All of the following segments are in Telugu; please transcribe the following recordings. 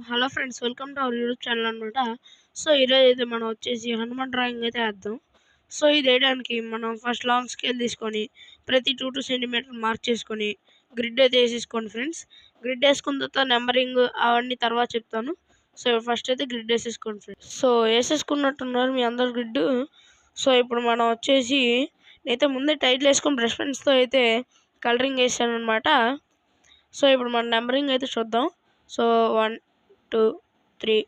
Hello friends, welcome to our YouTube channel అనమాట. సో ఈరోజు అయితే మనం వచ్చేసి హనుమాన్ డ్రాయింగ్ అయితే వేద్దాం. సో ఇది వేయడానికి మనం ఫస్ట్ లాంగ్ స్కేల్ తీసుకొని ప్రతి 2 సెంటీమీటర్ మార్క్ చేసుకొని గ్రిడ్ అయితే వేసేసుకోండి ఫ్రెండ్స్. గ్రిడ్ వేసుకున్న తర్వాత నెంబరింగ్ అవన్నీ తర్వాత చెప్తాను. సో ఫస్ట్ అయితే గ్రిడ్ వేసేసుకోండి ఫ్రెండ్స్. సో వేసేసుకున్నట్టున్నారు మీ అందరు గ్రిడ్. సో ఇప్పుడు మనం వచ్చేసి నేనైతే ముందే టైటిల్ వేసుకొని బ్రష్ పెన్స్తో అయితే కలరింగ్ వేసాను అనమాట. సో ఇప్పుడు మన నెంబరింగ్ అయితే చూద్దాం. సో 1 2 3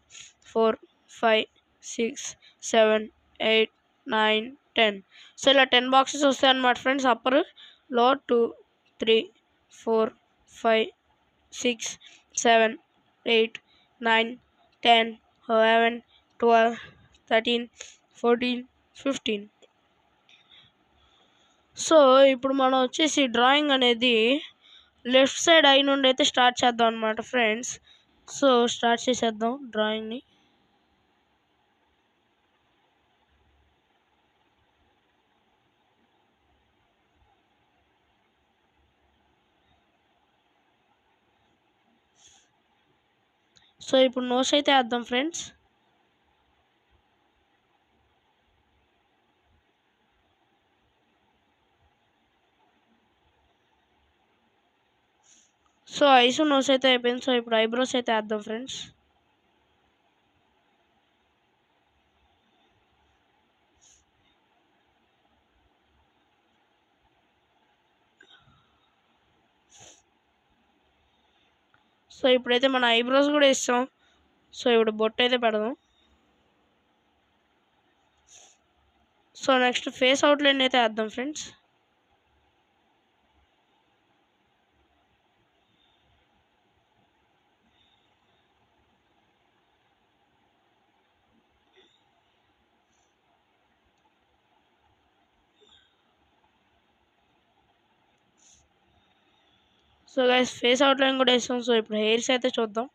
4 5 6 7 8 9 10. సో ఇలా 10 బాక్సెస్ వస్తాయి అన్నమాట ఫ్రెండ్స్. అప్పర్ లో 2 3 4 5 6 7 8 9 10 11 12 13 14 15. సో ఇప్పుడు మనం వచ్చేసి డ్రాయింగ్ అనేది లెఫ్ట్ సైడ్ ఐ నుండి అయితే స్టార్ట్ చేద్దాం అనమాట ఫ్రెండ్స్. సో స్టార్ట్ చేసేద్దాం డ్రాయింగ్ని. సో ఇప్పుడు నోస్ అయితే వేద్దాం ఫ్రెండ్స్. సో ఐస్ నోస్ అయితే అయిపోయింది. సో ఇప్పుడు ఐబ్రోస్ అయితే వేద్దాం ఫ్రెండ్స్. సో ఇప్పుడైతే మన ఐబ్రోస్ కూడా ఇస్తాం. సో ఇప్పుడు బొట్టు అయితే పెడదాం. సో నెక్స్ట్ ఫేస్ అవుట్లైన్ అయితే వేద్దాం friends. So guys face outline కూడా వేస్తాం. సో ఇప్పుడు హెయిర్స్ అయితే చూద్దాం.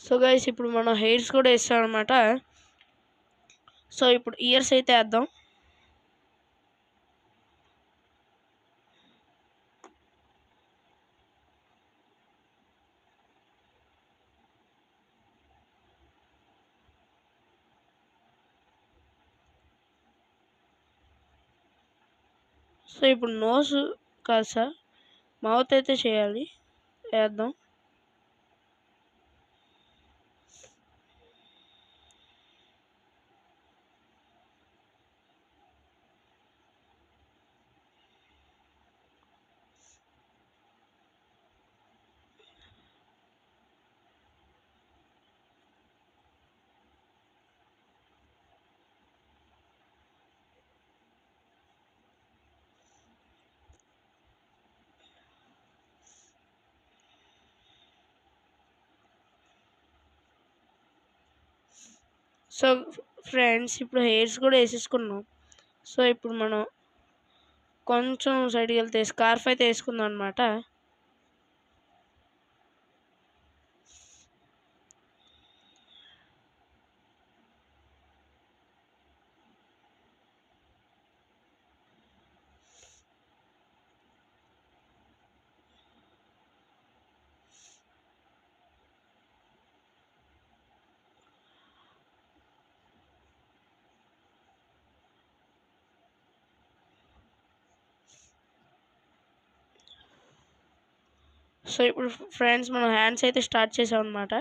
సో గైస్ ఇప్పుడు మనం హెయిర్స్ కూడా వేస్తాం అనమాట. సో ఇప్పుడు ఇయర్స్ అయితే వేద్దాం. సో ఇప్పుడు నోస్ కాదు సార్, మౌత్ అయితే చేయాలి, వేద్దాం. సో ఫ్రెండ్స్ ఇప్పుడు హెయిర్స్ కూడా వేసేసుకున్నాం. సో ఇప్పుడు మనం కొంచెం సైడ్కి వెళ్తే స్కార్ఫ్ అయితే వేసుకుందాం అనమాట. సో ఇప్పుడు ఫ్రెండ్స్ మనం హ్యాండ్స్ అయితే స్టార్ట్ చేసాం అనమాట.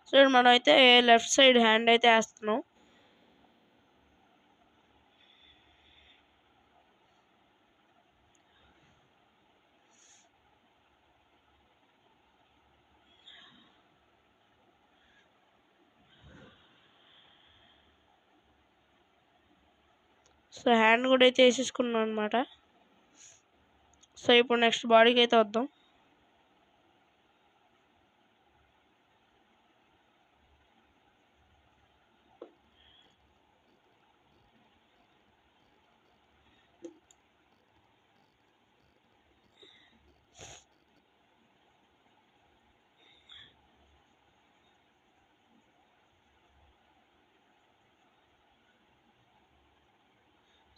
సో ఇప్పుడు మనం అయితే లెఫ్ట్ సైడ్ హ్యాండ్ అయితే వేస్తున్నాం. సో హ్యాండ్ కూడా అయితే వేసేసుకున్నాం అనమాట. సో ఇప్పుడు నెక్స్ట్ బాడీకి అయితే వద్దాం.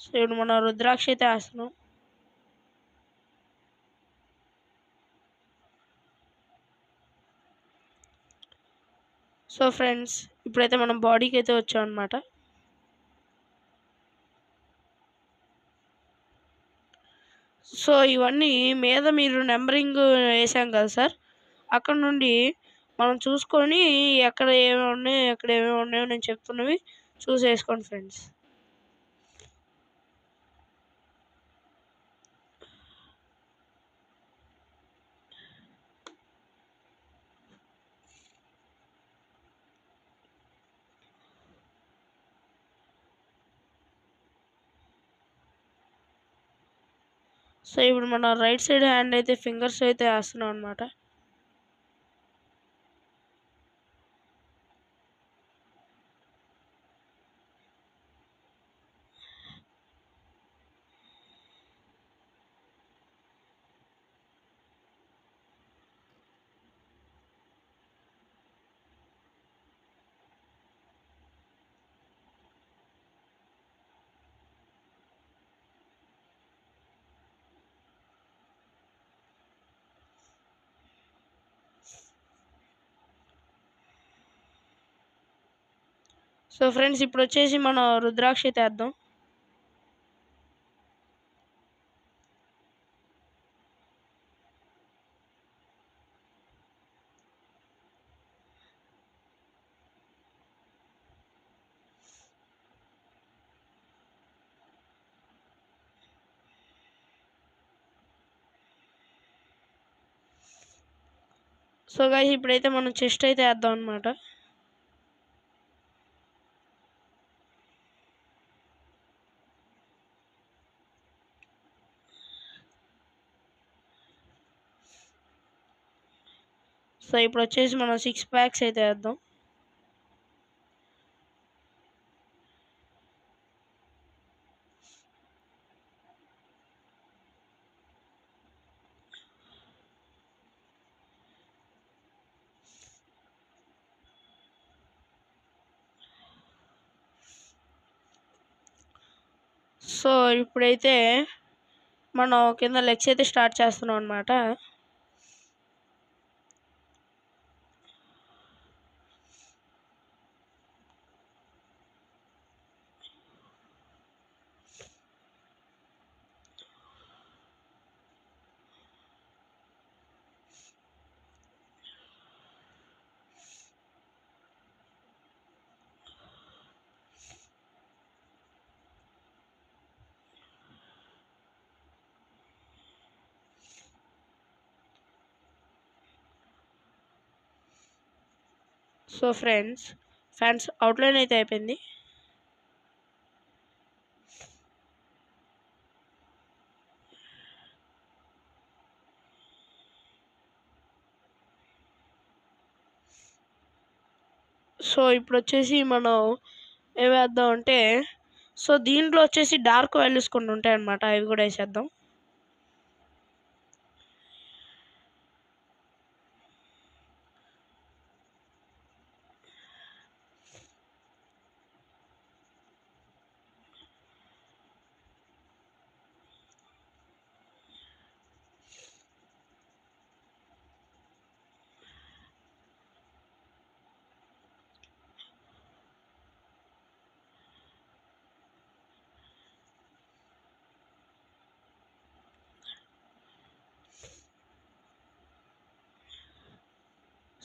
సో ఇప్పుడు మనం రుద్రాక్ష అయితే వేస్తున్నాం. సో ఫ్రెండ్స్ ఇప్పుడైతే మనం బాడీకి అయితే వచ్చాం అనమాట. సో ఇవన్నీ మీద మీరు నెంబరింగ్ వేసాం కదా సార్, అక్కడ నుండి మనం చూసుకొని ఎక్కడ ఏమేమి ఉన్నాయో ఎక్కడ ఏమేమి ఉన్నాయో నేను చెప్తున్నవి చూసి వేసుకోండి ఫ్రెండ్స్. సో ఇప్పుడు మన రైట్ సైడ్ హ్యాండ్ అయితే ఫింగర్స్ అయితే వేస్తున్నాం అనమాట. సో ఫ్రెండ్స్ ఇప్పుడు వచ్చేసి మనం రుద్రాక్ష అయితే వేద్దాం. సో గైస్ ఇప్పుడైతే మనం చెస్ట్ అయితే వేద్దాం అనమాట. సో ఇప్పుడు వచ్చేసి మనం 6 ప్యాక్స్ అయితే వేద్దాం. సో ఇప్పుడైతే మనం కింద లెగ్స్ అయితే స్టార్ట్ చేస్తున్నాం అనమాట. సో ఫ్యాన్స్ అవుట్లైన్ అయితే అయిపోయింది. సో ఇప్పుడు వచ్చేసి మనం ఏం వేద్దాం అంటే, సో దీంట్లో వచ్చేసి డార్క్ వాల్యూస్ కొన్ని ఉంటాయి అన్నమాట, అవి కూడా వేసేద్దాం.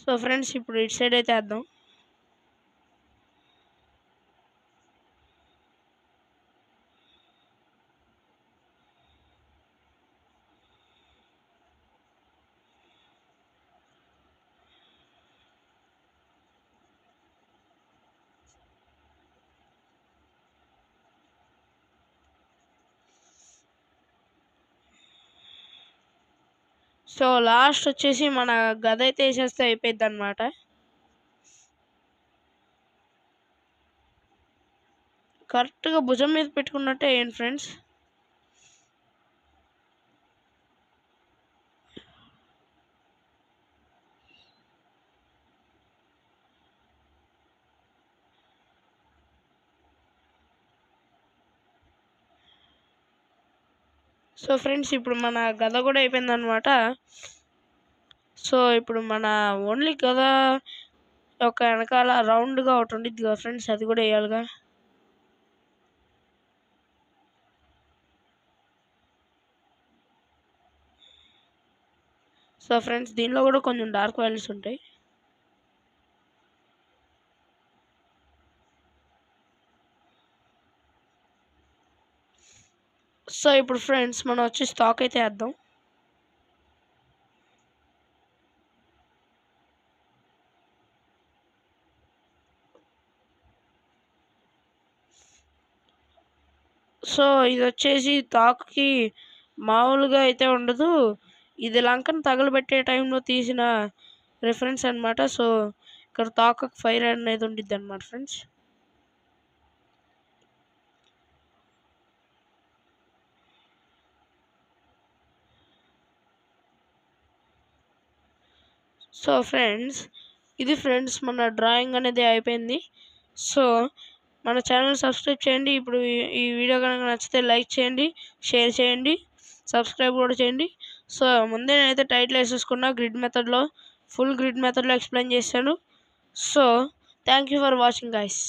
సో ఫ్రెండ్స్ ఇప్పుడు ఇటు సైడ్ అయితే వేద్దాం. సో లాస్ట్ వచ్చేసి మన గద అయితే వేసేస్తే అయిపోద్ది అనమాట. కరెక్ట్గా భుజం మీద పెట్టుకున్నట్టే ఏంటి ఫ్రెండ్స్. సో ఫ్రెండ్స్ ఇప్పుడు మన గద కూడా అయిపోయిందనమాట. సో ఇప్పుడు మన ఓన్లీ గద ఒక వెనకాల రౌండ్గా ఒకటి ఉండిద్ది కదా ఫ్రెండ్స్, అది కూడా వేయాలిగా. సో ఫ్రెండ్స్ దీనిలో కూడా కొంచెం డార్క్ వాల్యూస్ ఉంటాయి. సో ఇప్పుడు ఫ్రెండ్స్ మనం వచ్చి స్టాక్ అయితే వేద్దాం. సో ఇది వచ్చేసి తాకుకి మామూలుగా అయితే ఉండదు, ఇది లంకను తగలబెట్టే టైంలో తీసిన రిఫరెన్స్ అనమాట. సో ఇక్కడ తాకకు ఫైర్ అనేది ఉండిద్ది అనమాట ఫ్రెండ్స్. సో ఫ్రెండ్స్ ఇది ఫ్రెండ్స్ మన డ్రాయింగ్ అనేది అయిపోయింది. సో మన ఛానల్ సబ్స్క్రైబ్ చేయండి. ఇప్పుడు ఈ వీడియో కనుక నచ్చితే లైక్ చేయండి, షేర్ చేయండి, సబ్స్క్రైబ్ కూడా చేయండి. సో ముందే నేనైతే టైటిల్ వేసేసుకున్నా గ్రిడ్ మెథడ్లో, ఫుల్ గ్రిడ్ మెథడ్లో ఎక్స్ప్లెయిన్ చేశాను. So thank you for watching guys.